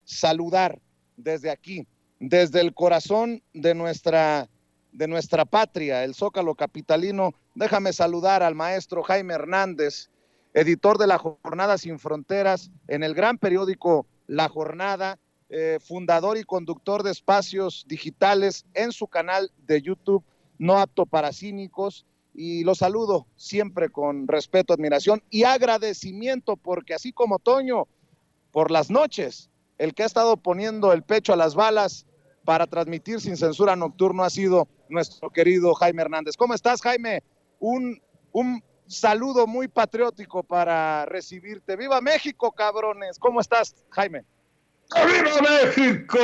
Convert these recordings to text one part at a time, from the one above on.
saludar desde aquí, desde el corazón de nuestra patria, el Zócalo capitalino. Déjame saludar al maestro Jaime Hernández, editor de La Jornada Sin Fronteras, en el gran periódico La Jornada, fundador y conductor de espacios digitales en su canal de YouTube, No Apto para Cínicos, y lo saludo siempre con respeto, admiración y agradecimiento, porque así como Toño, por las noches, el que ha estado poniendo el pecho a las balas para transmitir Sin Censura Nocturno ha sido nuestro querido Jaime Hernández. ¿Cómo estás, Jaime? Un saludo muy patriótico para recibirte. ¡Viva México, cabrones! ¿Cómo estás, Jaime? ¡Viva México,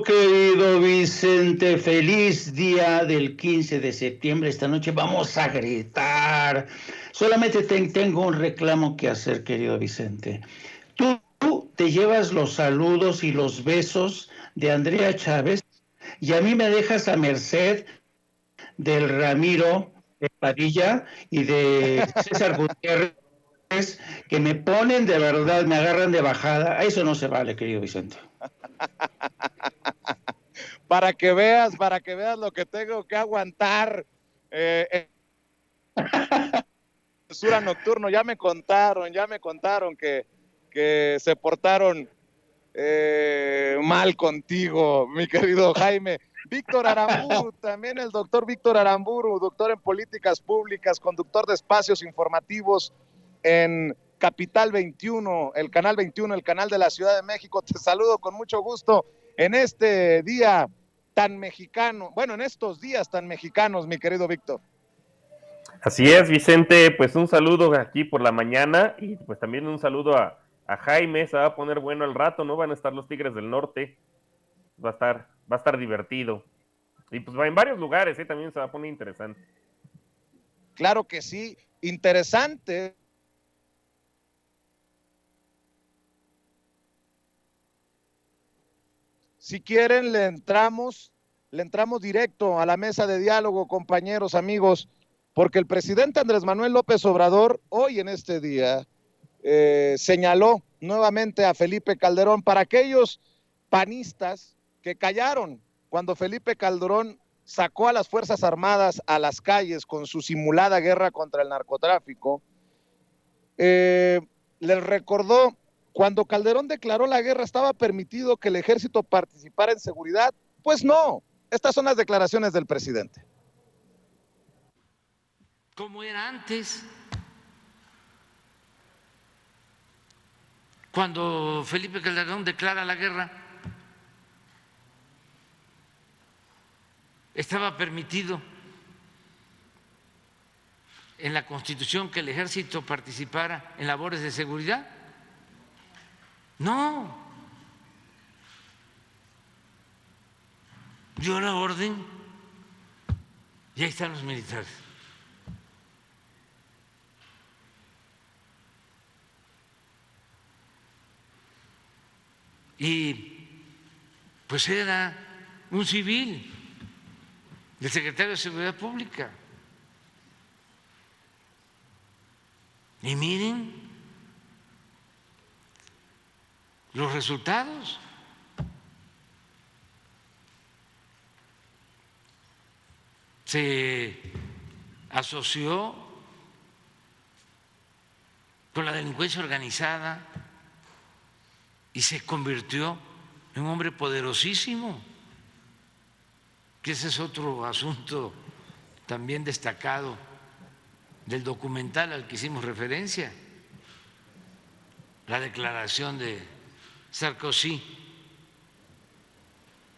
querido Vicente! Feliz día del 15 de septiembre. Esta noche vamos a gritar. Solamente tengo un reclamo que hacer, querido Vicente. Tú te llevas los saludos y los besos de Andrea Chávez y a mí me dejas a merced del Ramiro de Padilla y de César Gutiérrez, que me ponen de verdad, me agarran de bajada. Eso no se vale, querido Vicente. Para que veas lo que tengo que aguantar. Censura Nocturno, ya me contaron que se portaron mal contigo, mi querido Jaime. Víctor Aramburu, también el doctor Víctor Aramburu, doctor en políticas públicas, conductor de espacios informativos en Capital 21, el canal 21, el canal de la Ciudad de México. Te saludo con mucho gusto en este día tan mexicano, bueno, en estos días tan mexicanos, mi querido Víctor. Así es, Vicente, pues un saludo aquí por la mañana y pues también un saludo a Jaime. Se va a poner bueno el rato, ¿no? Van a estar los Tigres del Norte, va a estar divertido. Y pues va en varios lugares, también se va a poner interesante. Claro que sí, interesante. Si quieren, le entramos directo a la mesa de diálogo, compañeros, amigos, porque el presidente Andrés Manuel López Obrador, hoy en este día, señaló nuevamente a Felipe Calderón. Para aquellos panistas que callaron cuando Felipe Calderón sacó a las Fuerzas Armadas a las calles con su simulada guerra contra el narcotráfico, les recordó: cuando Calderón declaró la guerra, ¿estaba permitido que el ejército participara en seguridad? Pues no. Estas son las declaraciones del presidente. Como era antes, cuando Felipe Calderón declara la guerra, estaba permitido en la Constitución que el ejército participara en labores de seguridad. No, dio la orden y ahí están los militares. Y pues era un civil, el secretario de Seguridad Pública. Y miren los resultados. Se asoció con la delincuencia organizada y se convirtió en un hombre poderosísimo, que ese es otro asunto también destacado del documental al que hicimos referencia, la declaración de Sarkozy,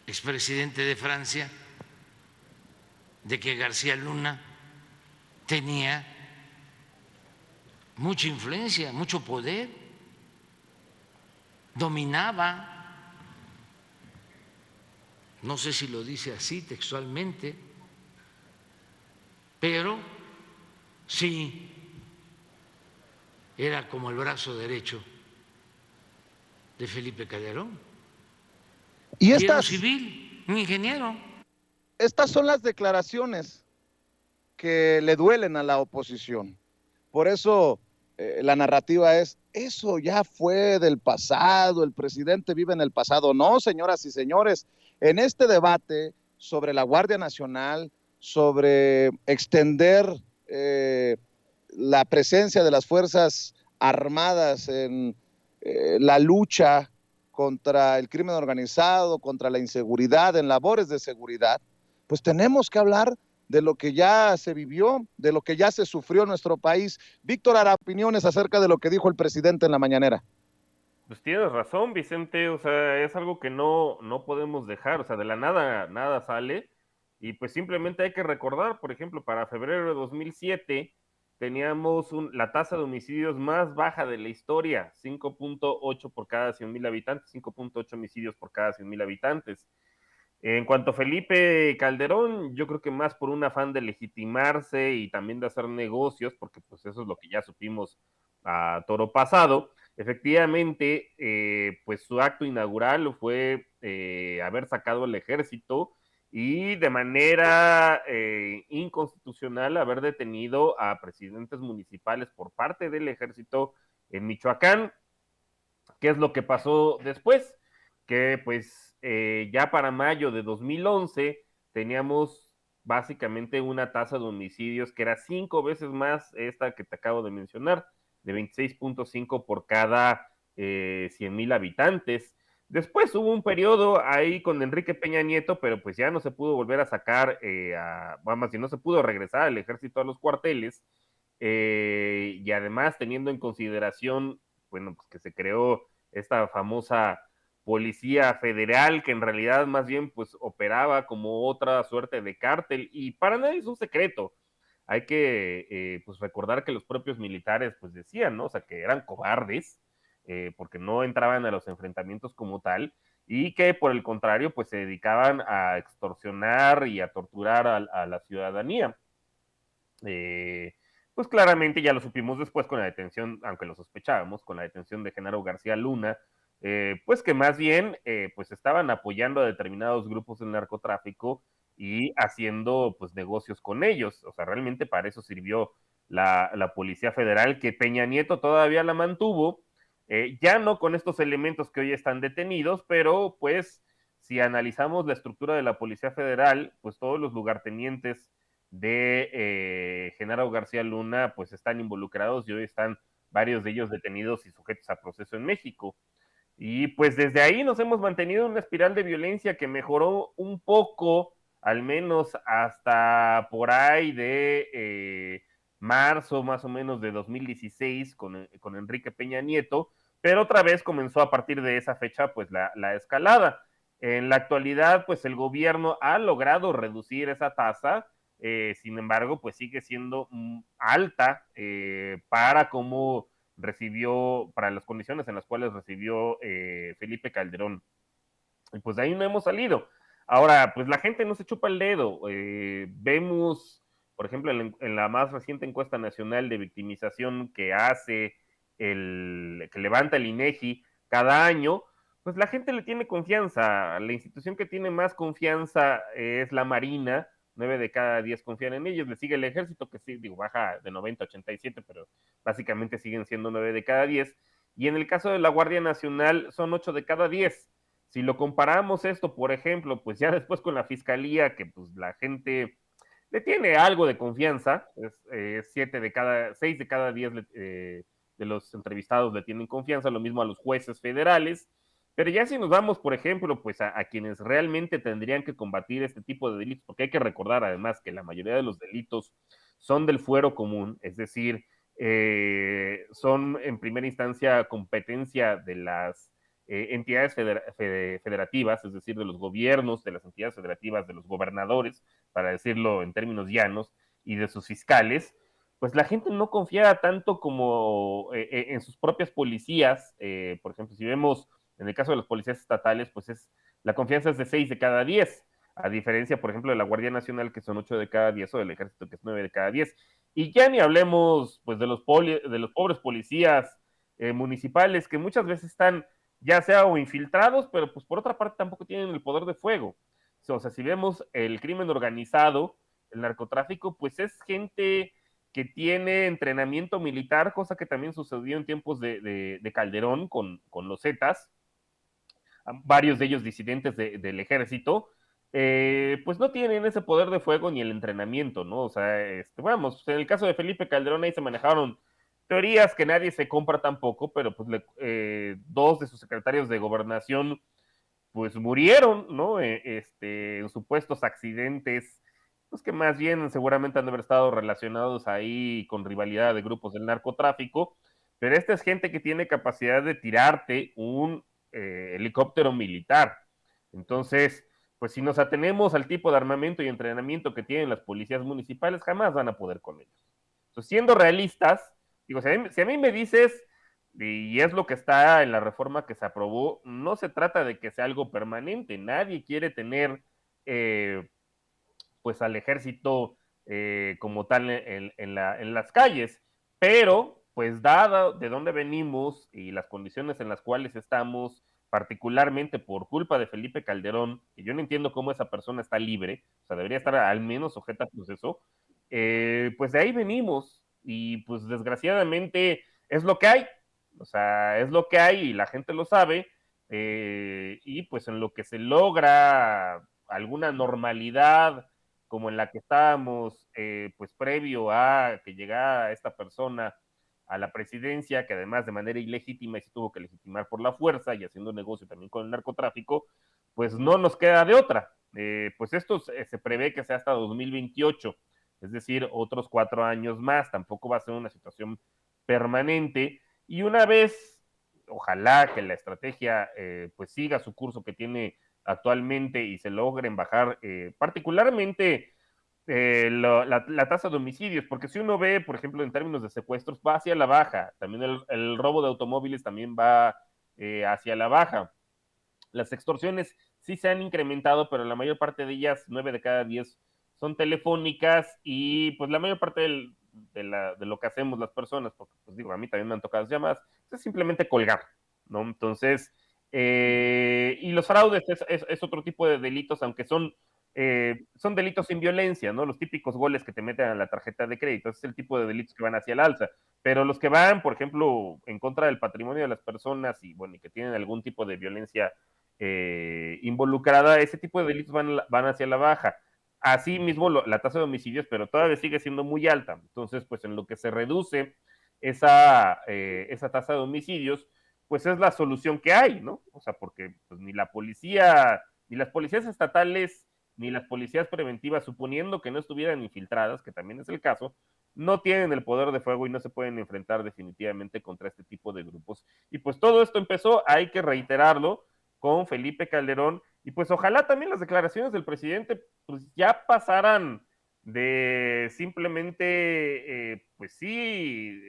expresidente de Francia, de que García Luna tenía mucha influencia, mucho poder, dominaba, no sé si lo dice así textualmente, pero sí era como el brazo derecho de Felipe Calderón. Y era un civil, un ingeniero. Estas son las declaraciones que le duelen a la oposición. Por eso la narrativa es, eso ya fue del pasado, el presidente vive en el pasado. No, señoras y señores, en este debate sobre la Guardia Nacional, sobre extender la presencia de las Fuerzas Armadas en la lucha contra el crimen organizado, contra la inseguridad, en labores de seguridad, pues tenemos que hablar de lo que ya se vivió, de lo que ya se sufrió en nuestro país. Víctor hará opiniones acerca de lo que dijo el presidente en la mañanera. Pues tienes razón, Vicente, o sea, es algo que no podemos dejar, o sea, de la nada, nada sale, y pues simplemente hay que recordar, por ejemplo, para febrero de 2007 teníamos la tasa de homicidios más baja de la historia, 5.8 por cada 100,000 habitantes, 5.8 homicidios por cada 100,000 habitantes. En cuanto a Felipe Calderón, yo creo que más por un afán de legitimarse y también de hacer negocios, porque pues eso es lo que ya supimos a toro pasado. Efectivamente, pues su acto inaugural fue haber sacado el ejército y de manera inconstitucional haber detenido a presidentes municipales por parte del ejército en Michoacán. ¿Qué es lo que pasó después? Que pues ya para mayo de 2011 teníamos básicamente una tasa de homicidios que era 5 veces más esta que te acabo de mencionar, de 26.5 por cada 100,000 habitantes. Después hubo un periodo ahí con Enrique Peña Nieto, pero pues ya no se pudo volver a sacar, más bien no se pudo regresar al ejército a los cuarteles, y además teniendo en consideración, bueno, pues que se creó esta famosa policía federal que en realidad más bien pues operaba como otra suerte de cártel, y para nadie es un secreto. Hay que pues recordar que los propios militares pues decían, ¿no? O sea, que eran cobardes, porque no entraban a los enfrentamientos como tal, y que por el contrario pues se dedicaban a extorsionar y a torturar a la ciudadanía. Pues claramente ya lo supimos después con la detención, aunque lo sospechábamos, con la detención de Genaro García Luna, pues que más bien pues estaban apoyando a determinados grupos del narcotráfico y haciendo pues negocios con ellos. O sea, realmente para eso sirvió la Policía Federal, que Peña Nieto todavía la mantuvo, ya no con estos elementos que hoy están detenidos, pero pues si analizamos la estructura de la Policía Federal, pues todos los lugartenientes de Genaro García Luna pues están involucrados y hoy están varios de ellos detenidos y sujetos a proceso en México. Y pues desde ahí nos hemos mantenido en una espiral de violencia que mejoró un poco, al menos hasta por ahí de marzo más o menos de 2016 con Enrique Peña Nieto, pero otra vez comenzó a partir de esa fecha pues la escalada. En la actualidad pues el gobierno ha logrado reducir esa tasa, sin embargo pues sigue siendo alta para cómo recibió, para las condiciones en las cuales recibió Felipe Calderón. Y pues de ahí no hemos salido. Ahora, pues la gente no se chupa el dedo. Vemos, por ejemplo, en la más reciente encuesta nacional de victimización que hace que levanta el INEGI cada año, pues la gente le tiene confianza. La institución que tiene más confianza es la Marina. 9 de cada 10 confían en ellos. Le sigue el ejército, que sí, digo, baja de 90 a 87, pero básicamente siguen siendo 9 de cada 10. Y en el caso de la Guardia Nacional son 8 de cada 10. Si lo comparamos esto, por ejemplo, pues ya después con la Fiscalía, que pues la gente le tiene algo de confianza, es 6 de cada 10 de los entrevistados le tienen confianza, lo mismo a los jueces federales. Pero ya si nos vamos, por ejemplo, pues a quienes realmente tendrían que combatir este tipo de delitos, porque hay que recordar además que la mayoría de los delitos son del fuero común, es decir, son en primera instancia competencia de las entidades federativas, es decir, de los gobiernos, de las entidades federativas, de los gobernadores, para decirlo en términos llanos, y de sus fiscales. Pues la gente no confía tanto como en sus propias policías. Por ejemplo, si vemos en el caso de los policías estatales, pues la confianza es de 6 de cada 10, a diferencia, por ejemplo, de la Guardia Nacional, que son 8 de cada 10, o del Ejército, que es 9 de cada 10. Y ya ni hablemos pues de los pobres policías municipales, que muchas veces están ya sea o infiltrados, pero pues por otra parte tampoco tienen el poder de fuego. O sea, si vemos el crimen organizado, el narcotráfico, pues es gente que tiene entrenamiento militar, cosa que también sucedió en tiempos de Calderón con los Zetas, varios de ellos disidentes del ejército, pues no tienen ese poder de fuego ni el entrenamiento, ¿no? O sea, vamos, en el caso de Felipe Calderón ahí se manejaron teorías que nadie se compra tampoco, pero pues dos de sus secretarios de gobernación pues murieron, ¿no? En supuestos accidentes, pues que más bien seguramente han de haber estado relacionados ahí con rivalidad de grupos del narcotráfico, pero esta es gente que tiene capacidad de tirarte un helicóptero militar. Entonces, pues si nos atenemos al tipo de armamento y entrenamiento que tienen las policías municipales, jamás van a poder con ellos. Entonces, siendo realistas, digo, si a mí me dices, y es lo que está en la reforma que se aprobó, no se trata de que sea algo permanente, nadie quiere tener pues al ejército como tal en las calles, pero pues dado de dónde venimos y las condiciones en las cuales estamos, particularmente por culpa de Felipe Calderón, que yo no entiendo cómo esa persona está libre, o sea, debería estar al menos sujeta a proceso, pues de ahí venimos y pues desgraciadamente es lo que hay, o sea, es lo que hay y la gente lo sabe, y pues en lo que se logra alguna normalidad como en la que estábamos, pues previo a que llegara esta persona a la presidencia, que además de manera ilegítima y se tuvo que legitimar por la fuerza y haciendo negocio también con el narcotráfico, pues no nos queda de otra. Pues esto se prevé que sea hasta 2028, es decir, otros 4 años más, tampoco va a ser una situación permanente, y una vez, ojalá que la estrategia pues siga su curso que tiene actualmente y se logren bajar particularmente la tasa de homicidios, porque si uno ve, por ejemplo, en términos de secuestros, va hacia la baja, también el robo de automóviles también va hacia la baja. Las extorsiones sí se han incrementado, pero la mayor parte de ellas, 9 de cada 10, son telefónicas y pues la mayor parte de lo que hacemos las personas, porque pues digo, a mí también me han tocado llamadas, es simplemente colgar, ¿no? Entonces, y los fraudes es otro tipo de delitos, aunque son delitos sin violencia, ¿no? Los típicos goles que te meten a la tarjeta de crédito, ese es el tipo de delitos que van hacia el alza, pero los que van, por ejemplo, en contra del patrimonio de las personas y, bueno, y que tienen algún tipo de violencia involucrada, ese tipo de delitos van hacia la baja. Así mismo la tasa de homicidios, pero todavía sigue siendo muy alta. Entonces, pues en lo que se reduce esa tasa de homicidios, pues es la solución que hay, ¿no? O sea, porque pues, ni la policía, ni las policías estatales, ni las policías preventivas, suponiendo que no estuvieran infiltradas, que también es el caso, no tienen el poder de fuego y no se pueden enfrentar definitivamente contra este tipo de grupos. Y pues todo esto empezó, hay que reiterarlo, con Felipe Calderón, y pues ojalá también las declaraciones del presidente pues ya pasaran de simplemente, pues sí,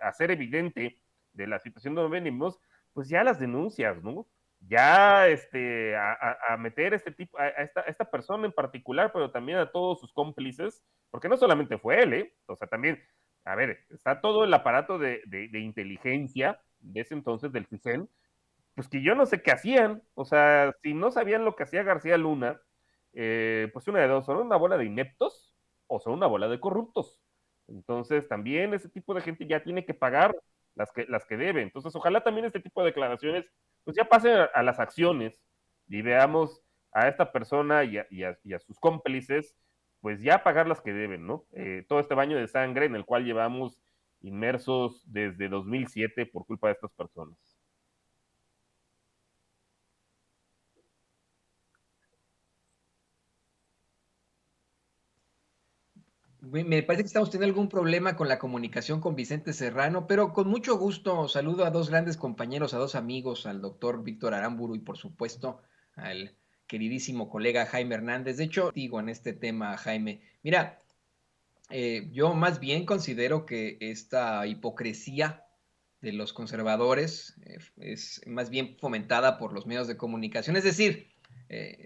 hacer evidente de la situación donde venimos, pues ya las denuncias, ¿no? Ya a meter este tipo, a esta persona en particular, pero también a todos sus cómplices, porque no solamente fue él, o sea, también, a ver, está todo el aparato de inteligencia de ese entonces del CISEN, pues que yo no sé qué hacían, o sea, si no sabían lo que hacía García Luna, pues una de dos, son una bola de ineptos o son una bola de corruptos. Entonces también ese tipo de gente ya tiene que pagar las que debe. Entonces ojalá también este tipo de declaraciones pues ya pasen a las acciones y veamos a esta persona y a sus cómplices pues ya pagar las que deben, ¿no? Todo este baño de sangre en el cual llevamos inmersos desde 2007 por culpa de estas personas. Me parece que estamos teniendo algún problema con la comunicación con Vicente Serrano, pero con mucho gusto saludo a dos grandes compañeros, a dos amigos, al doctor Víctor Aramburu y por supuesto al queridísimo colega Jaime Hernández. De hecho, digo en este tema, Jaime, mira, yo más bien considero que esta hipocresía de los conservadores es más bien fomentada por los medios de comunicación, es decir,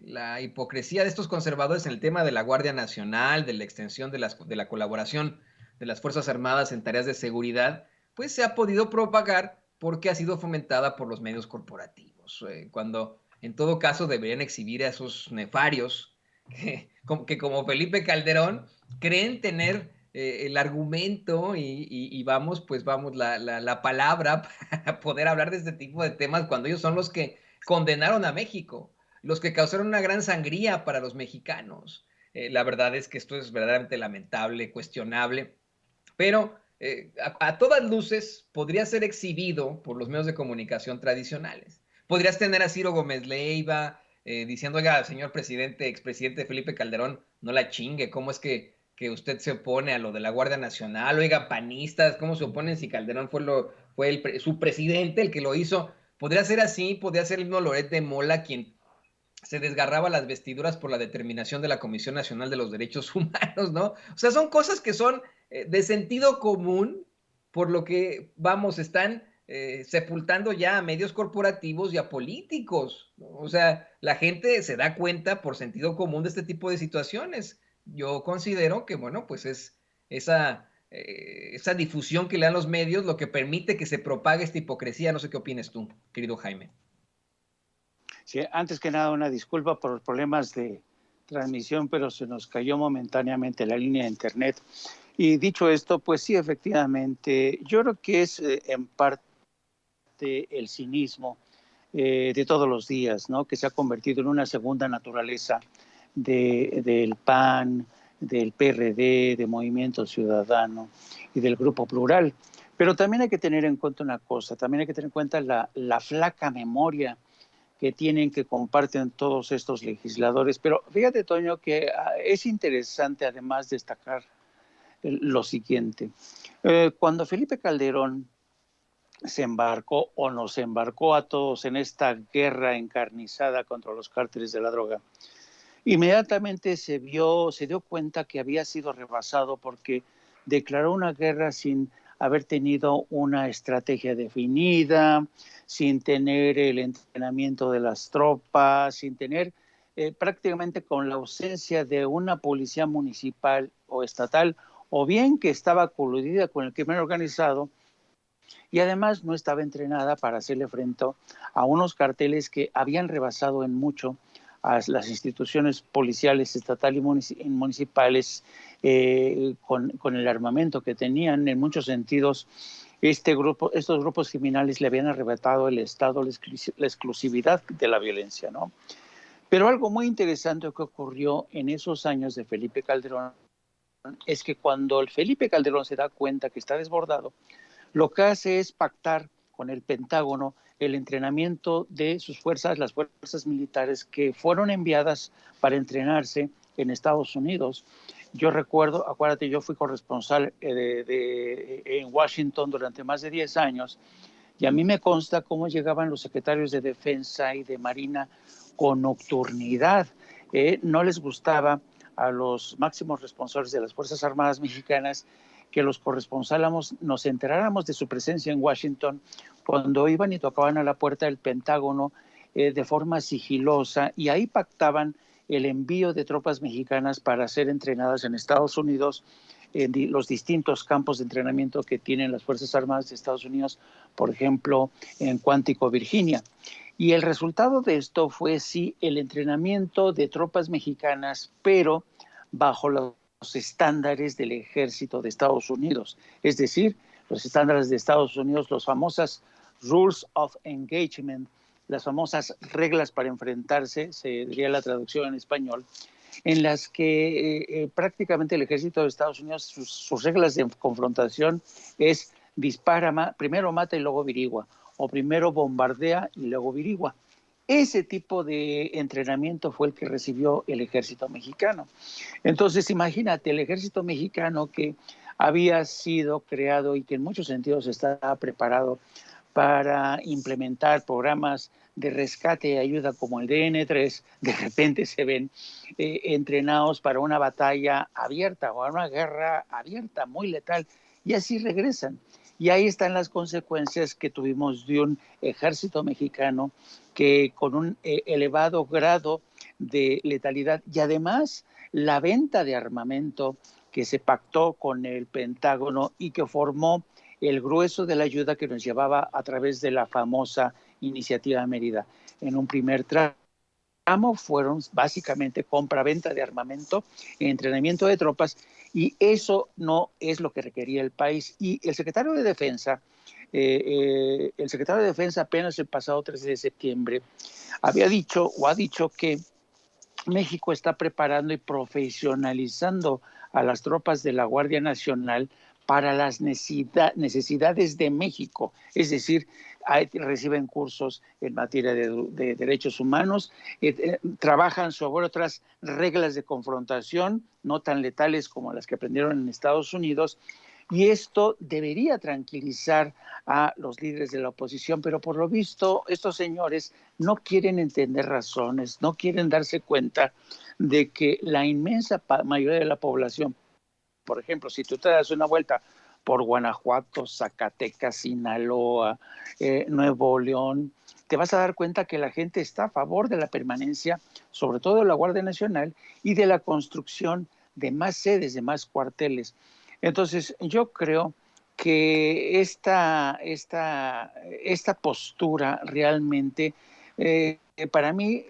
la hipocresía de estos conservadores en el tema de la Guardia Nacional, de la extensión de la colaboración de las Fuerzas Armadas en tareas de seguridad, pues se ha podido propagar porque ha sido fomentada por los medios corporativos, cuando en todo caso deberían exhibir a esos nefarios que como Felipe Calderón creen tener el argumento y vamos, pues vamos, la palabra para poder hablar de este tipo de temas cuando ellos son los que condenaron a México, los que causaron una gran sangría para los mexicanos. La verdad es que esto es verdaderamente lamentable, cuestionable, pero a todas luces podría ser exhibido por los medios de comunicación tradicionales. Podrías tener a Ciro Gómez Leiva diciendo, oiga, señor presidente, expresidente Felipe Calderón, no la chingue, ¿cómo es que usted se opone a lo de la Guardia Nacional? Oiga, panistas, ¿cómo se oponen si Calderón fue su presidente el que lo hizo? Podría ser así, podría ser el mismo Loret de Mola quien se desgarraba las vestiduras por la determinación de la Comisión Nacional de los Derechos Humanos, ¿no? O sea, son cosas que son de sentido común, por lo que, vamos, están sepultando ya a medios corporativos y a políticos, ¿no? O sea, la gente se da cuenta por sentido común de este tipo de situaciones. Yo considero que, bueno, pues es esa difusión que le dan los medios lo que permite que se propague esta hipocresía. No sé qué opines tú, querido Jaime. Sí, antes que nada, una disculpa por los problemas de transmisión, pero se nos cayó momentáneamente la línea de internet. Y dicho esto, pues sí, efectivamente, yo creo que es en parte el cinismo de todos los días, ¿no? Que se ha convertido en una segunda naturaleza del PAN, del PRD, de Movimiento Ciudadano y del Grupo Plural. Pero también hay que tener en cuenta una cosa, también hay que tener en cuenta la flaca memoria que tienen, que comparten todos estos legisladores. Pero fíjate, Toño, que es interesante además destacar lo siguiente. Cuando Felipe Calderón se embarcó o nos embarcó a todos en esta guerra encarnizada contra los cárteles de la droga, inmediatamente se dio cuenta que había sido rebasado porque declaró una guerra sin haber tenido una estrategia definida, sin tener el entrenamiento de las tropas, sin tener prácticamente con la ausencia de una policía municipal o estatal, o bien que estaba coludida con el crimen organizado, y además no estaba entrenada para hacerle frente a unos carteles que habían rebasado en mucho a las instituciones policiales, estatales y municipales, con el armamento que tenían. En muchos sentidos, estos grupos criminales le habían arrebatado el Estado la exclusividad de la violencia, ¿no? Pero algo muy interesante que ocurrió en esos años de Felipe Calderón es que cuando el Felipe Calderón se da cuenta que está desbordado, lo que hace es pactar con el Pentágono el entrenamiento de sus fuerzas, las fuerzas militares que fueron enviadas para entrenarse en Estados Unidos. Yo recuerdo, acuérdate, yo fui corresponsal en Washington durante más de 10 años, y a mí me consta cómo llegaban los secretarios de Defensa y de Marina con nocturnidad. No les gustaba a los máximos responsables de las Fuerzas Armadas mexicanas que los corresponsálamos, nos enteráramos de su presencia en Washington cuando iban y tocaban a la puerta del Pentágono de forma sigilosa, y ahí pactaban el envío de tropas mexicanas para ser entrenadas en Estados Unidos en los distintos campos de entrenamiento que tienen las Fuerzas Armadas de Estados Unidos, por ejemplo, en Quantico, Virginia. Y el resultado de esto fue sí el entrenamiento de tropas mexicanas, pero bajo los estándares del ejército de Estados Unidos, es decir, los estándares de Estados Unidos, los famosas Rules of Engagement, las famosas reglas para enfrentarse, se diría la traducción en español, en las que prácticamente el ejército de Estados Unidos, sus reglas de confrontación es dispara, primero mata y luego averigua, o primero bombardea y luego averigua. Ese tipo de entrenamiento fue el que recibió el ejército mexicano. Entonces, imagínate, el ejército mexicano que había sido creado y que en muchos sentidos estaba preparado para implementar programas de rescate y ayuda como el DN3, de repente se ven entrenados para una batalla abierta o una guerra abierta, muy letal, y así regresan. Y ahí están las consecuencias que tuvimos de un ejército mexicano que con un elevado grado de letalidad y además la venta de armamento que se pactó con el Pentágono y que formó el grueso de la ayuda que nos llevaba a través de la famosa Iniciativa Mérida. En un primer tramo tramo fueron básicamente compra-venta de armamento, entrenamiento de tropas, y eso no es lo que requería el país. Y el secretario de Defensa apenas el pasado 13 de septiembre había dicho o ha dicho que México está preparando y profesionalizando a las tropas de la Guardia Nacional para las necesidades de México, es decir, reciben cursos en materia de derechos humanos, trabajan sobre otras reglas de confrontación, no tan letales como las que aprendieron en Estados Unidos, y esto debería tranquilizar a los líderes de la oposición, pero por lo visto estos señores no quieren entender razones, no quieren darse cuenta de que la inmensa mayoría de la población, por ejemplo, si tú te das una vuelta por Guanajuato, Zacatecas, Sinaloa, Nuevo León, te vas a dar cuenta que la gente está a favor de la permanencia, sobre todo de la Guardia Nacional, y de la construcción de más sedes, de más cuarteles. Entonces, yo creo que esta postura realmente, para mí,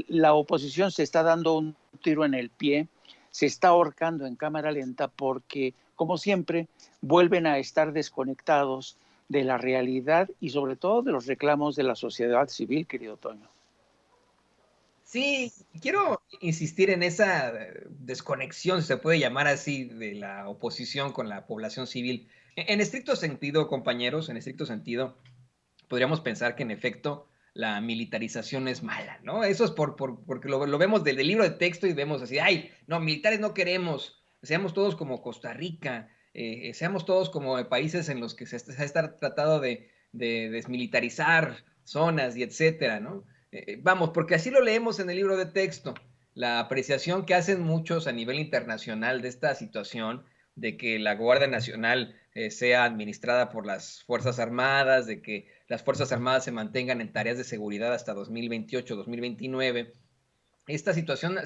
la oposición se está dando un tiro en el pie, se está ahorcando en cámara lenta porque, como siempre, vuelven a estar desconectados de la realidad y sobre todo de los reclamos de la sociedad civil, querido Toño. Sí, quiero insistir en esa desconexión, si se puede llamar así, de la oposición con la población civil. En estricto sentido, compañeros, en estricto sentido, podríamos pensar que en efecto la militarización es mala, ¿no? Eso es porque lo vemos del libro de texto y vemos así, ay, no, militares no queremos, seamos todos como Costa Rica, seamos todos como países en los que se está tratado de desmilitarizar zonas y etcétera, ¿no? Vamos, porque así lo leemos en el libro de texto, la apreciación que hacen muchos a nivel internacional de esta situación, de que la Guardia Nacional sea administrada por las Fuerzas Armadas, de que las Fuerzas Armadas se mantengan en tareas de seguridad hasta 2028, 2029. Esta situación,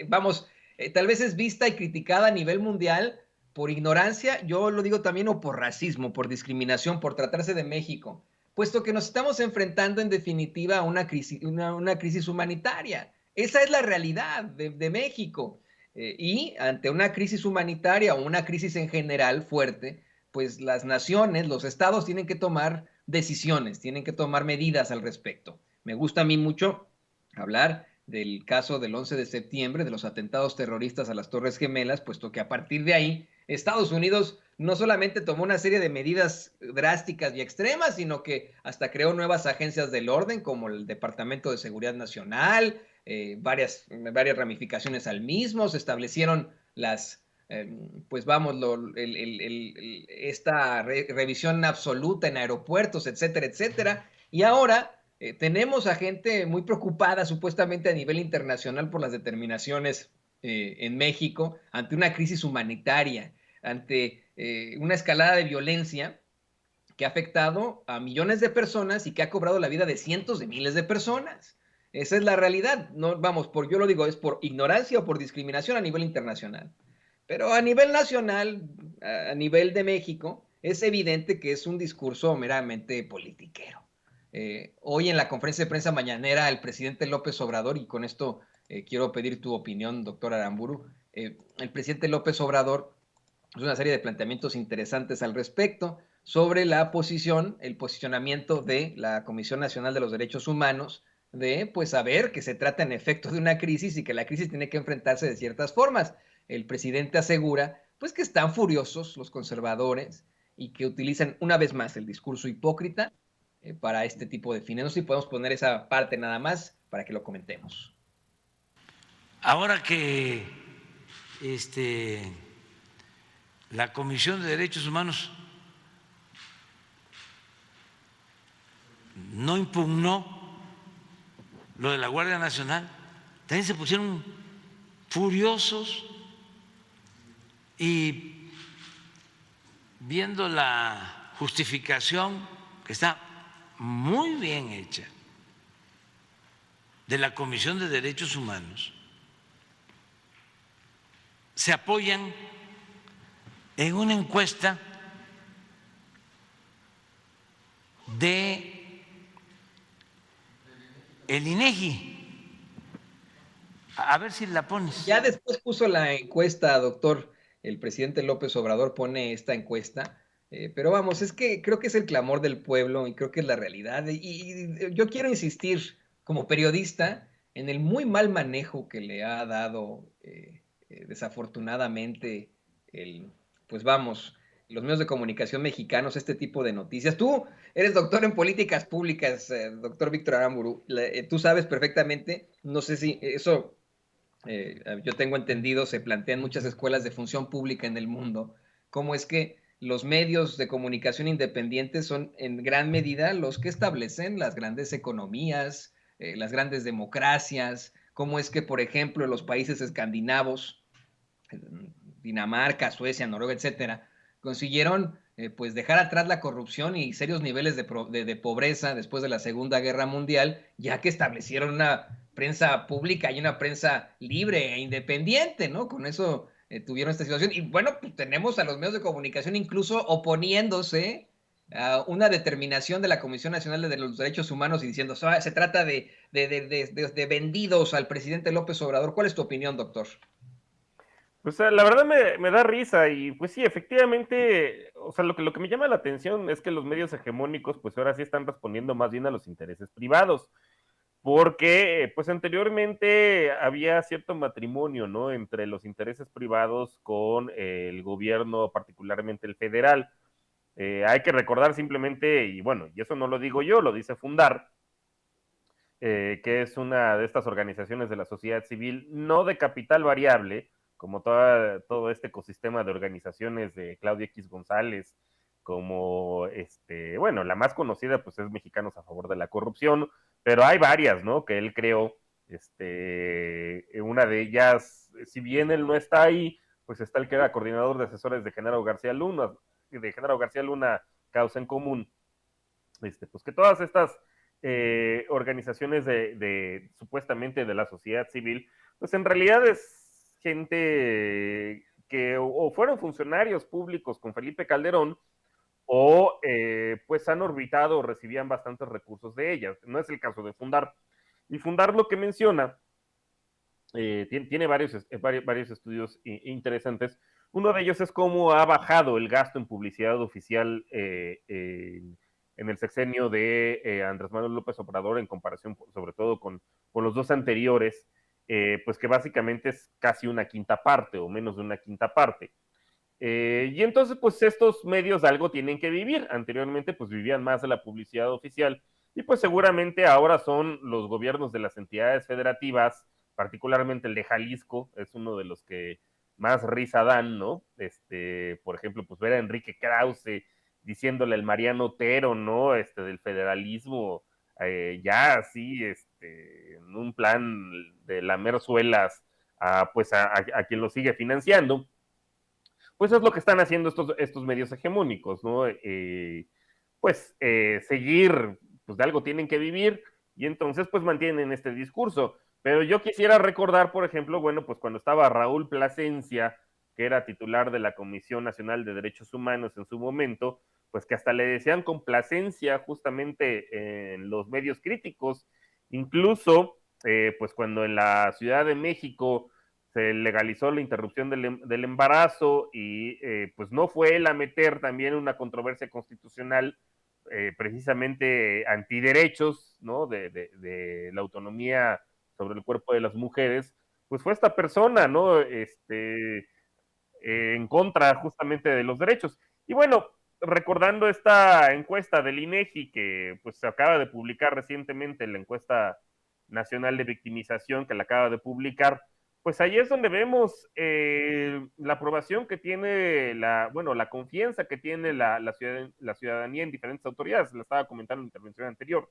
vamos, tal vez es vista y criticada a nivel mundial por ignorancia, yo lo digo también, o por racismo, por discriminación, por tratarse de México, puesto que nos estamos enfrentando en definitiva a una crisis humanitaria. Esa es la realidad de México. Y ante una crisis humanitaria o una crisis en general fuerte, pues las naciones, los estados tienen que tomar decisiones, tienen que tomar medidas al respecto. Me gusta a mí mucho hablar del caso del 11 de septiembre, de los atentados terroristas a las Torres Gemelas, puesto que a partir de ahí Estados Unidos no solamente tomó una serie de medidas drásticas y extremas, sino que hasta creó nuevas agencias del orden, como el Departamento de Seguridad Nacional, varias ramificaciones al mismo, se establecieron las, pues vamos, esta revisión absoluta en aeropuertos, etcétera, etcétera, y ahora tenemos a gente muy preocupada supuestamente a nivel internacional por las determinaciones en México ante una crisis humanitaria, ante una escalada de violencia que ha afectado a millones de personas y que ha cobrado la vida de cientos de miles de personas. Esa es la realidad. No, vamos, yo lo digo, es por ignorancia o por discriminación a nivel internacional. Pero a nivel nacional, a nivel de México, es evidente que es un discurso meramente politiquero. Hoy en la conferencia de prensa mañanera, el presidente López Obrador, y con esto quiero pedir tu opinión, doctor Aramburu, el presidente López Obrador hizo una serie de planteamientos interesantes al respecto sobre la posición, el posicionamiento de la Comisión Nacional de los Derechos Humanos, de pues saber que se trata en efecto de una crisis y que la crisis tiene que enfrentarse de ciertas formas. El presidente asegura pues que están furiosos los conservadores y que utilizan una vez más el discurso hipócrita para este tipo de fines. No sé si podemos poner esa parte nada más para que lo comentemos. Ahora que la Comisión de Derechos Humanos no impugnó lo de la Guardia Nacional, también se pusieron furiosos y viendo la justificación que está muy bien hecha de la Comisión de Derechos Humanos, se apoyan en una encuesta de el INEGI, A ver si la pones. Ya después puso la encuesta, doctor. El presidente López Obrador pone esta encuesta. Pero vamos, es que creo que es el clamor del pueblo y creo que es la realidad. Y yo quiero insistir, como periodista, en el muy mal manejo que le ha dado, desafortunadamente, pues vamos, los medios de comunicación mexicanos, este tipo de noticias. Tú eres doctor en políticas públicas, doctor Víctor Aramburu. Tú sabes perfectamente, no sé si eso yo tengo entendido, se plantean muchas escuelas de función pública en el mundo, cómo es que los medios de comunicación independientes son en gran medida los que establecen las grandes economías, las grandes democracias, cómo es que, por ejemplo, en los países escandinavos, Dinamarca, Suecia, Noruega, etcétera, consiguieron pues dejar atrás la corrupción y serios niveles de pobreza después de la Segunda Guerra Mundial, ya que establecieron una prensa pública y una prensa libre e independiente, ¿no? Con eso tuvieron esta situación. Y bueno, pues tenemos a los medios de comunicación incluso oponiéndose a una determinación de la Comisión Nacional de los Derechos Humanos y diciendo, se trata de vendidos al presidente López Obrador. ¿Cuál es tu opinión, doctor? Pues la verdad me da risa y pues sí, efectivamente, o sea, lo que me llama la atención es que los medios hegemónicos pues ahora sí están respondiendo más bien a los intereses privados, porque pues anteriormente había cierto matrimonio, ¿no? Entre los intereses privados con el gobierno, particularmente el federal. Hay que recordar simplemente, y bueno, y eso no lo digo yo, lo dice Fundar, que es una de estas organizaciones de la sociedad civil, no de capital variable, como todo este ecosistema de organizaciones de Claudia X González, como, bueno, la más conocida pues es Mexicanos a Favor de la Corrupción, pero hay varias, ¿no? Que él creó, una de ellas, si bien él no está ahí, pues está el que era coordinador de asesores de Genaro García Luna, Causa en Común, pues que todas estas organizaciones supuestamente de la sociedad civil, pues en realidad es gente que o fueron funcionarios públicos con Felipe Calderón o pues han orbitado o recibían bastantes recursos de ellas. No es el caso de Fundar. Y Fundar lo que menciona, tiene varios estudios interesantes. Uno de ellos es cómo ha bajado el gasto en publicidad oficial en el sexenio de Andrés Manuel López Obrador en comparación sobre todo con los dos anteriores, pues que básicamente es casi una quinta parte o menos de una quinta parte. Y entonces pues estos medios de algo tienen que vivir. Anteriormente pues vivían más de la publicidad oficial y pues seguramente ahora son los gobiernos de las entidades federativas, particularmente el de Jalisco, es uno de los que más risa dan, ¿no? Por ejemplo, pues ver a Enrique Krause diciéndole al Mariano Otero, ¿no? Del federalismo, ya así, en un plan de lamer suelas pues a quien lo sigue financiando. Pues es lo que están haciendo estos medios hegemónicos, ¿no? Seguir, pues de algo tienen que vivir y entonces pues mantienen este discurso. Pero yo quisiera recordar, por ejemplo, bueno, pues cuando estaba Raúl Plasencia, que era titular de la Comisión Nacional de Derechos Humanos en su momento, pues que hasta le decían complacencia justamente en los medios críticos, incluso pues cuando en la Ciudad de México se legalizó la interrupción del embarazo y pues no fue él a meter también una controversia constitucional precisamente antiderechos, ¿no? De la autonomía sobre el cuerpo de las mujeres, pues fue esta persona, ¿no? En contra justamente de los derechos. Y bueno, recordando esta encuesta del INEGI que pues se acaba de publicar recientemente, la encuesta nacional de victimización que la acaba de publicar, pues ahí es donde vemos la aprobación que tiene la confianza que tiene la ciudadanía en diferentes autoridades. La estaba comentando en la intervención anterior.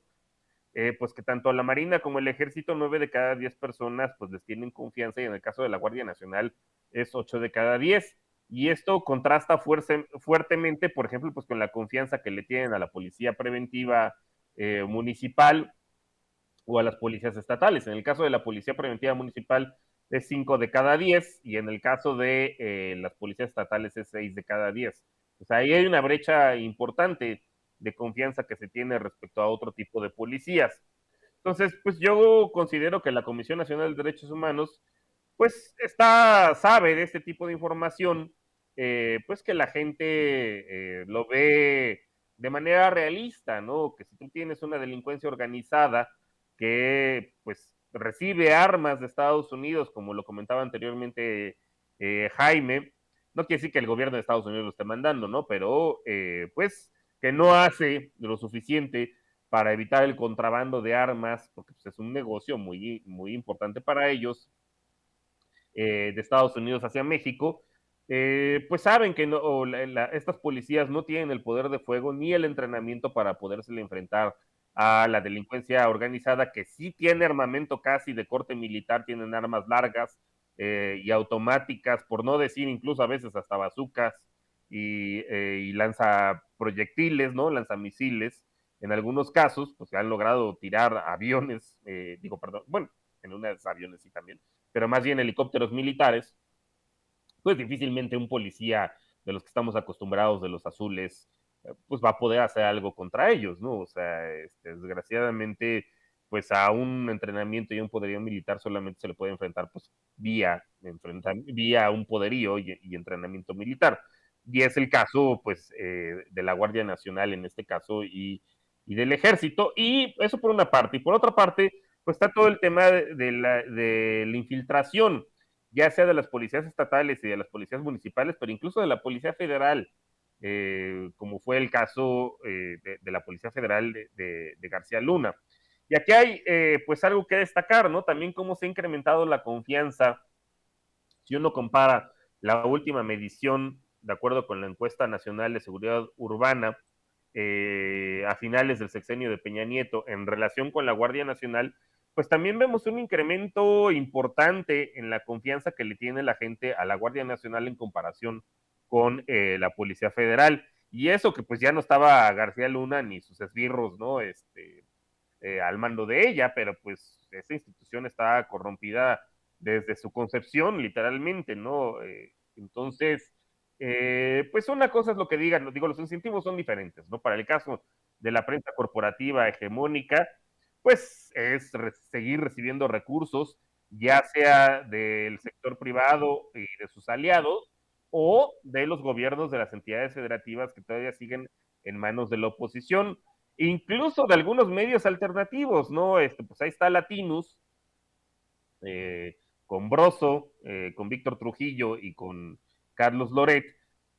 Pues que tanto la Marina como el Ejército, 9 de cada 10 personas pues les tienen confianza, y en el caso de la Guardia Nacional es 8 de cada 10. Y esto contrasta fuertemente, por ejemplo, pues con la confianza que le tienen a la Policía Preventiva Municipal o a las policías estatales. En el caso de la Policía Preventiva Municipal es 5 de cada 10 y en el caso de las policías estatales es 6 de cada 10. O sea, ahí hay una brecha importante de confianza que se tiene respecto a otro tipo de policías. Entonces, pues yo considero que la Comisión Nacional de Derechos Humanos, pues sabe de este tipo de información, pues que la gente lo ve de manera realista, ¿no? Que si tú tienes una delincuencia organizada que pues recibe armas de Estados Unidos, como lo comentaba anteriormente Jaime, no quiere decir que el gobierno de Estados Unidos lo esté mandando, ¿no? Pero pues que no hace lo suficiente para evitar el contrabando de armas, porque pues, es un negocio muy, muy importante para ellos, de Estados Unidos hacia México, pues saben que no, estas policías no tienen el poder de fuego ni el entrenamiento para poderse enfrentar a la delincuencia organizada, que sí tiene armamento casi de corte militar, tienen armas largas y automáticas, por no decir incluso a veces hasta bazucas y lanza proyectiles, ¿no? Lanza misiles. En algunos casos, pues han logrado tirar aviones, bueno, en unos aviones sí también, pero más bien helicópteros militares, pues difícilmente un policía de los que estamos acostumbrados, de los azules, pues va a poder hacer algo contra ellos, ¿no? O sea, desgraciadamente, pues a un entrenamiento y a un poderío militar solamente se le puede enfrentar, pues, vía un poderío y entrenamiento militar. Y es el caso, pues, de la Guardia Nacional en este caso y del Ejército. Y eso por una parte. Y por otra parte, pues está todo el tema de la infiltración, ya sea de las policías estatales y de las policías municipales, pero incluso de la Policía Federal, como fue el caso de la Policía Federal de García Luna. Y aquí hay pues algo que destacar, ¿no? También cómo se ha incrementado la confianza. Si uno compara la última medición, de acuerdo con la encuesta nacional de seguridad urbana, a finales del sexenio de Peña Nieto, en relación con la Guardia Nacional, pues también vemos un incremento importante en la confianza que le tiene la gente a la Guardia Nacional en comparación con la Policía Federal. Y eso que pues ya no estaba García Luna ni sus esbirros, ¿no? Al mando de ella, pero pues esa institución está corrompida desde su concepción, literalmente, ¿no? Entonces, pues una cosa es lo que digan, digo, los incentivos son diferentes, ¿no? Para el caso de la prensa corporativa hegemónica, pues es seguir recibiendo recursos, ya sea del sector privado y de sus aliados, o de los gobiernos de las entidades federativas que todavía siguen en manos de la oposición, incluso de algunos medios alternativos, ¿no? Pues ahí está Latinus, con Broso, con Víctor Trujillo y con Carlos Loret,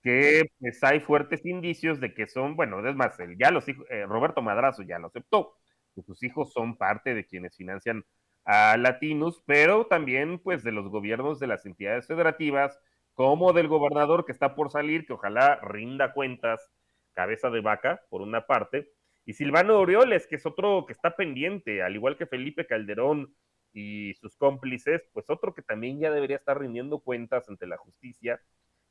que pues hay fuertes indicios de que son, bueno, es más, ya los hijos, Roberto Madrazo ya lo aceptó, que sus hijos son parte de quienes financian a Latinus, pero también pues de los gobiernos de las entidades federativas, como del gobernador que está por salir, que ojalá rinda cuentas, cabeza de vaca, por una parte, y Silvano Aureoles, que es otro que está pendiente, al igual que Felipe Calderón y sus cómplices, pues otro que también ya debería estar rindiendo cuentas ante la justicia,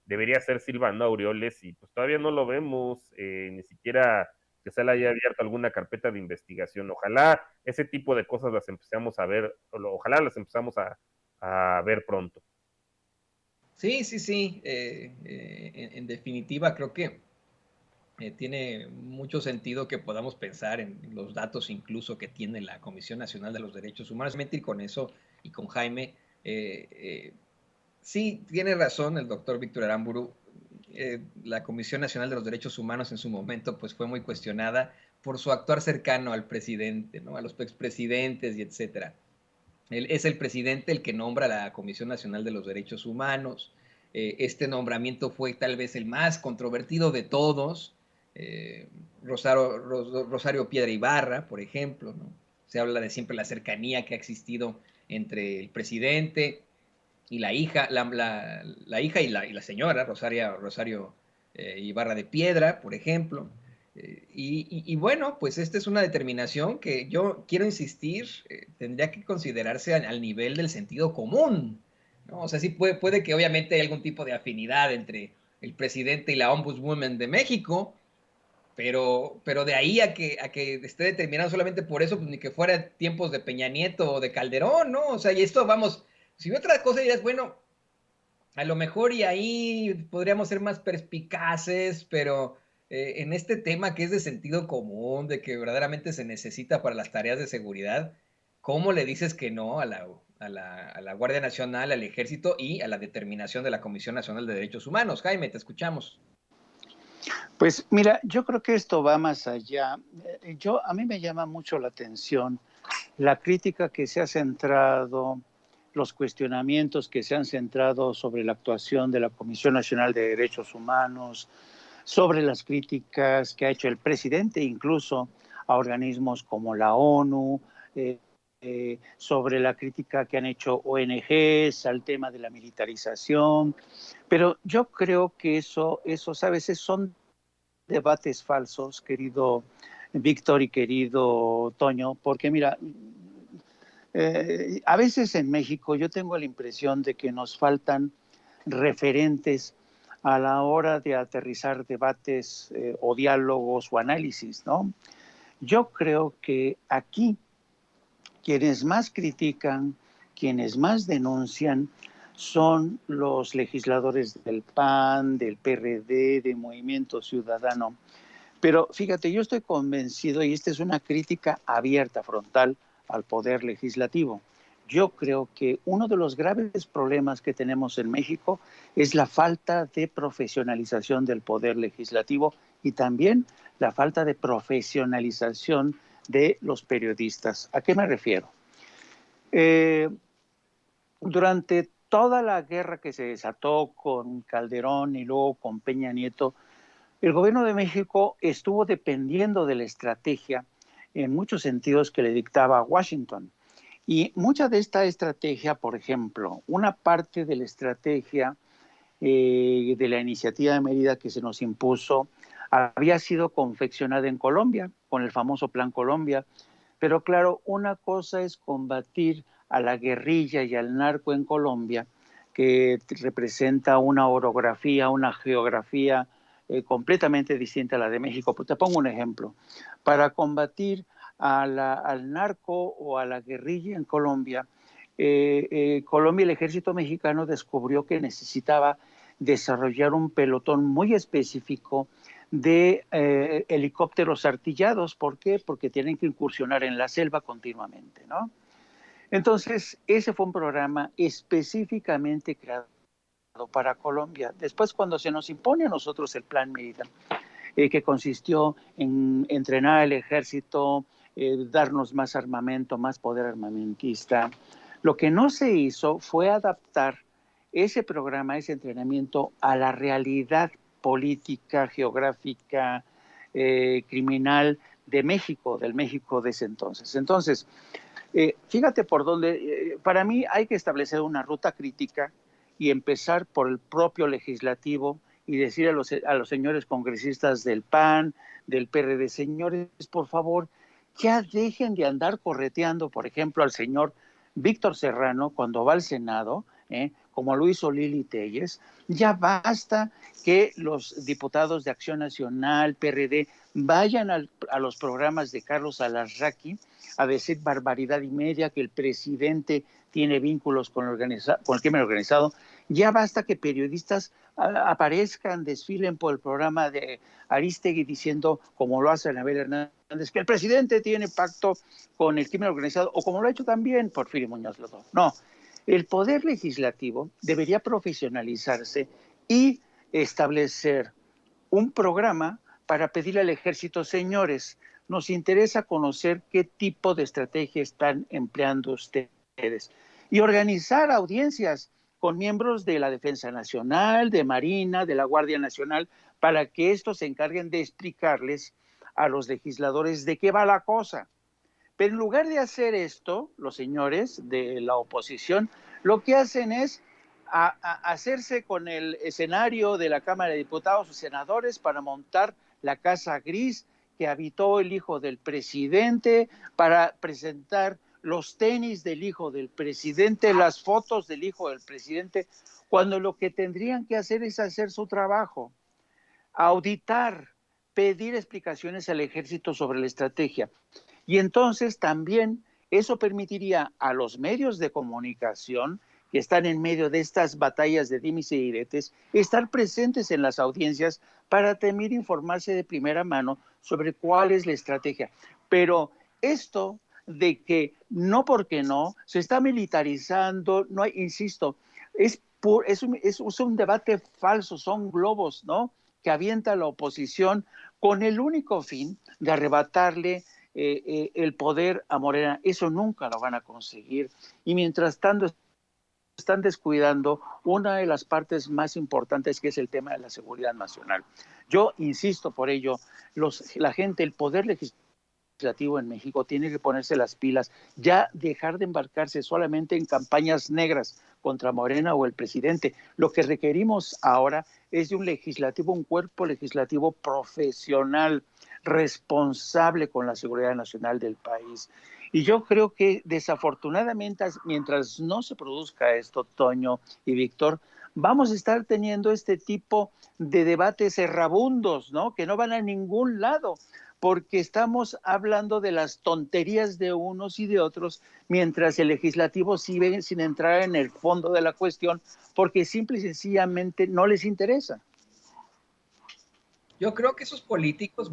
debería ser Silvano Aureoles, y pues todavía no lo vemos, ni siquiera que se le haya abierto alguna carpeta de investigación. Ojalá ese tipo de cosas las empecemos a ver, ojalá las empezamos a ver pronto. Sí, sí, sí. En definitiva, creo que tiene mucho sentido que podamos pensar en los datos incluso que tiene la Comisión Nacional de los Derechos Humanos. Y con eso y con Jaime, sí, tiene razón el doctor Víctor Aramburu. La Comisión Nacional de los Derechos Humanos en su momento pues fue muy cuestionada por su actuar cercano al presidente, ¿no? A los expresidentes y etcétera. Él es el presidente el que nombra la Comisión Nacional de los Derechos Humanos. Este nombramiento fue tal vez el más controvertido de todos. Rosario Piedra Ibarra, por ejemplo, ¿no? Se habla de siempre la cercanía que ha existido entre el presidente y la hija, la hija y la señora, Rosario Ibarra de Piedra, por ejemplo. Y bueno, pues esta es una determinación que yo quiero insistir, tendría que considerarse al nivel del sentido común, ¿no? O sea, sí puede que obviamente hay algún tipo de afinidad entre el presidente y la Ombudswoman de México, pero de ahí a que esté determinado solamente por eso, pues ni que fuera tiempos de Peña Nieto o de Calderón, ¿no? O sea, y esto, vamos, si otra cosa dirás, bueno, a lo mejor y ahí podríamos ser más perspicaces, pero en este tema que es de sentido común, de que verdaderamente se necesita para las tareas de seguridad, ¿cómo le dices que no a la Guardia Nacional, al Ejército y a la determinación de la Comisión Nacional de Derechos Humanos? Jaime, te escuchamos. Pues mira, yo creo que esto va más allá. A mí me llama mucho la atención la crítica que se ha centrado, los cuestionamientos que se han centrado sobre la actuación de la Comisión Nacional de Derechos Humanos, sobre las críticas que ha hecho el presidente, incluso a organismos como la ONU, sobre la crítica que han hecho ONGs al tema de la militarización. Pero yo creo que eso ¿sabes? Son debates falsos, querido Víctor y querido Toño, porque mira, a veces en México yo tengo la impresión de que nos faltan referentes a la hora de aterrizar debates o diálogos o análisis, ¿no? Yo creo que aquí quienes más critican, quienes más denuncian, son los legisladores del PAN, del PRD, de Movimiento Ciudadano. Pero fíjate, yo estoy convencido, y esta es una crítica abierta, frontal, al Poder Legislativo. Yo creo que uno de los graves problemas que tenemos en México es la falta de profesionalización del Poder Legislativo y también la falta de profesionalización de los periodistas. ¿A qué me refiero? Durante toda la guerra que se desató con Calderón y luego con Peña Nieto, el gobierno de México estuvo dependiendo de la estrategia en muchos sentidos que le dictaba Washington. Y mucha de esta estrategia, por ejemplo, una parte de la estrategia de la iniciativa de Mérida que se nos impuso había sido confeccionada en Colombia, con el famoso Plan Colombia. Pero claro, una cosa es combatir a la guerrilla y al narco en Colombia, que representa una orografía, una geografía completamente distinta a la de México. Pues te pongo un ejemplo. Para combatir al narco o a la guerrilla en Colombia, Colombia, el ejército mexicano descubrió que necesitaba desarrollar un pelotón muy específico de helicópteros artillados. ¿Por qué? Porque tienen que incursionar en la selva continuamente, ¿no? Entonces, ese fue un programa específicamente creado para Colombia. Después, cuando se nos impone a nosotros el Plan Mérida, que consistió en entrenar al ejército, darnos más armamento, más poder armamentista, lo que no se hizo fue adaptar ese programa, ese entrenamiento a la realidad política, geográfica, criminal de México, del México de ese entonces. Entonces, fíjate por dónde, para mí hay que establecer una ruta crítica y empezar por el propio legislativo y decir a los señores congresistas del PAN, del PRD, señores, por favor, ya dejen de andar correteando, por ejemplo, al señor Víctor Serrano cuando va al Senado, como lo hizo Lili Téllez. Ya basta que los diputados de Acción Nacional, PRD, vayan a los programas de Carlos Alarraqui a decir barbaridad y media, que el presidente tiene vínculos con el crimen organizado. Ya basta que periodistas aparezcan, desfilen por el programa de Aristegui diciendo, como lo hace Anabel Hernández, que el presidente tiene pacto con el crimen organizado, o como lo ha hecho también Porfirio Muñoz Ledo. No, el Poder Legislativo debería profesionalizarse y establecer un programa para pedirle al ejército, señores, nos interesa conocer qué tipo de estrategia están empleando ustedes y organizar audiencias con miembros de la Defensa Nacional, de Marina, de la Guardia Nacional, para que estos se encarguen de explicarles a los legisladores de qué va la cosa. Pero en lugar de hacer esto, los señores de la oposición, lo que hacen es hacerse con el escenario de la Cámara de Diputados o senadores para montar la casa gris que habitó el hijo del presidente, para presentar los tenis del hijo del presidente, las fotos del hijo del presidente, cuando lo que tendrían que hacer es hacer su trabajo, auditar, pedir explicaciones al ejército sobre la estrategia. Y entonces también eso permitiría a los medios de comunicación que están en medio de estas batallas de dimes y diretes, estar presentes en las audiencias para también informarse de primera mano sobre cuál es la estrategia. Pero esto de que no porque no, se está militarizando, no hay, insisto, es un debate falso, son globos, ¿no?, que avienta la oposición con el único fin de arrebatarle el poder a Morena. Eso nunca lo van a conseguir. Y mientras tanto están descuidando una de las partes más importantes, que es el tema de la seguridad nacional. Yo insisto por ello, la gente, el poder legislativo en México tiene que ponerse las pilas, ya dejar de embarcarse solamente en campañas negras contra Morena o el presidente. Lo que requerimos ahora es de un legislativo, un cuerpo legislativo profesional, responsable con la seguridad nacional del país. Y yo creo que desafortunadamente, mientras no se produzca esto, Toño y Víctor, vamos a estar teniendo este tipo de debates errabundos, ¿no?, que no van a ningún lado, porque estamos hablando de las tonterías de unos y de otros, mientras el legislativo sigue sin entrar en el fondo de la cuestión, porque simple y sencillamente no les interesa. Yo creo que esos políticos,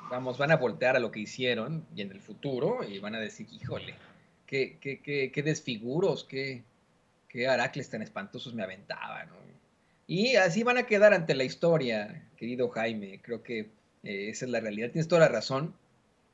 vamos, van a voltear a lo que hicieron y en el futuro y van a decir, híjole, qué desfiguros, qué aracles tan espantosos me aventaban, ¿no? Y así van a quedar ante la historia, querido Jaime. Creo que esa es la realidad. Tienes toda la razón.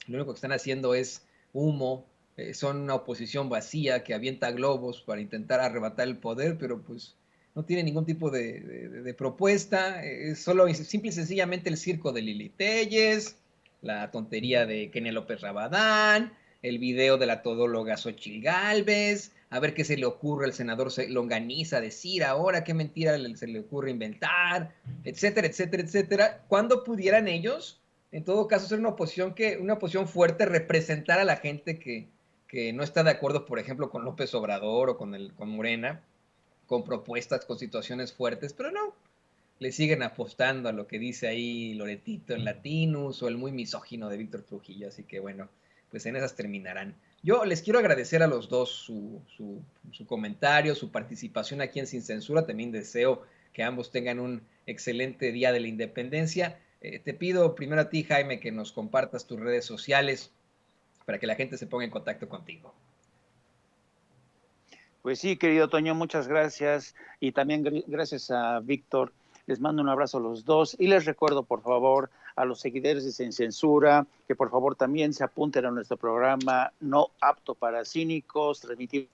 Lo único que están haciendo es humo. Son una oposición vacía que avienta globos para intentar arrebatar el poder, pero pues no tiene ningún tipo de propuesta. Es solo simple y sencillamente el circo de Lili Telles, la tontería de Kenia López Rabadán, el video de la todóloga Xochitl Gálvez, a ver qué se le ocurre al senador Longaniza decir ahora, qué mentira se le ocurre inventar, etcétera, etcétera, etcétera. ¿Cuándo pudieran ellos, en todo caso, ser una oposición fuerte, representar a la gente que no está de acuerdo, por ejemplo, con López Obrador o con Morena, con propuestas, con situaciones fuertes? Pero no, le siguen apostando a lo que dice ahí Loretito en Latinus o el muy misógino de Víctor Trujillo. Así que bueno, pues en esas terminarán. Yo les quiero agradecer a los dos su comentario, su participación aquí en Sin Censura. También deseo que ambos tengan un excelente Día de la Independencia. Te pido primero a ti, Jaime, que nos compartas tus redes sociales para que la gente se ponga en contacto contigo. Pues sí, querido Toño, muchas gracias. Y también gracias a Víctor. Les mando un abrazo a los dos y les recuerdo, por favor, a los seguidores de Sin Censura, que por favor también se apunten a nuestro programa No Apto para Cínicos. Transmitimos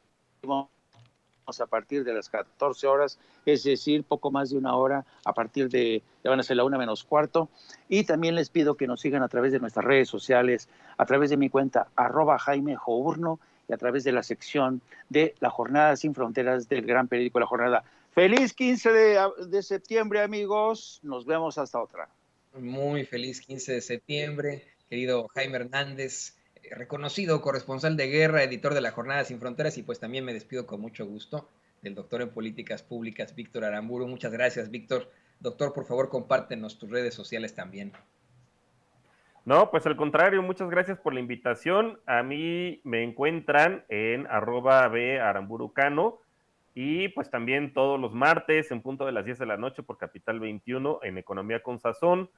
a partir de las 14 horas, es decir, poco más de una hora, a partir de, ya van a ser la 1:15. Y también les pido que nos sigan a través de nuestras redes sociales, a través de mi cuenta, @Jaime Journo, y a través de la sección de La Jornada Sin Fronteras del gran periódico La Jornada. Feliz 15 de septiembre, amigos. Nos vemos hasta otra. Muy feliz 15 de septiembre, querido Jaime Hernández, reconocido corresponsal de guerra, editor de La Jornada Sin Fronteras, y pues también me despido con mucho gusto del doctor en Políticas Públicas, Víctor Aramburu. Muchas gracias, Víctor. Doctor, por favor, compártenos tus redes sociales también. No, pues al contrario, muchas gracias por la invitación. A mí me encuentran en @baramburucano y pues también todos los martes en punto de las 10 de la noche por Capital 21 en Economía con Sazón.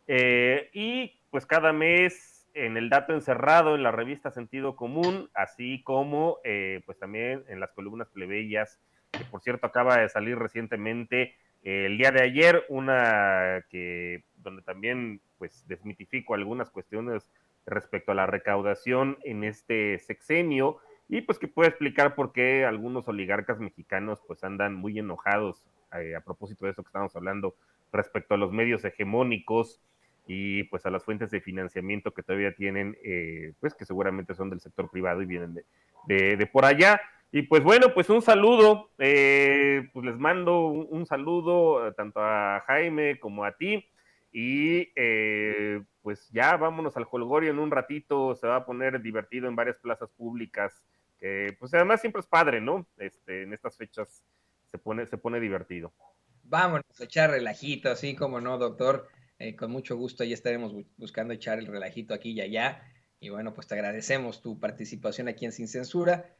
Y pues cada mes en El Dato Encerrado en la revista Sentido Común, así como pues también en las columnas plebeyas, que por cierto acaba de salir recientemente el día de ayer, una que donde también pues desmitifico algunas cuestiones respecto a la recaudación en este sexenio y pues que puede explicar por qué algunos oligarcas mexicanos pues andan muy enojados a propósito de eso que estamos hablando respecto a los medios hegemónicos y pues a las fuentes de financiamiento que todavía tienen, pues que seguramente son del sector privado y vienen de por allá. Y pues bueno, pues un saludo, pues les mando un saludo tanto a Jaime como a ti y pues ya vámonos al jolgorio en un ratito, se va a poner divertido en varias plazas públicas, pues además siempre es padre, ¿no? En estas fechas se pone divertido. Vámonos a echar relajito, así como no, doctor. Con mucho gusto ya estaremos buscando echar el relajito aquí y allá. Y bueno, pues te agradecemos tu participación aquí en Sin Censura.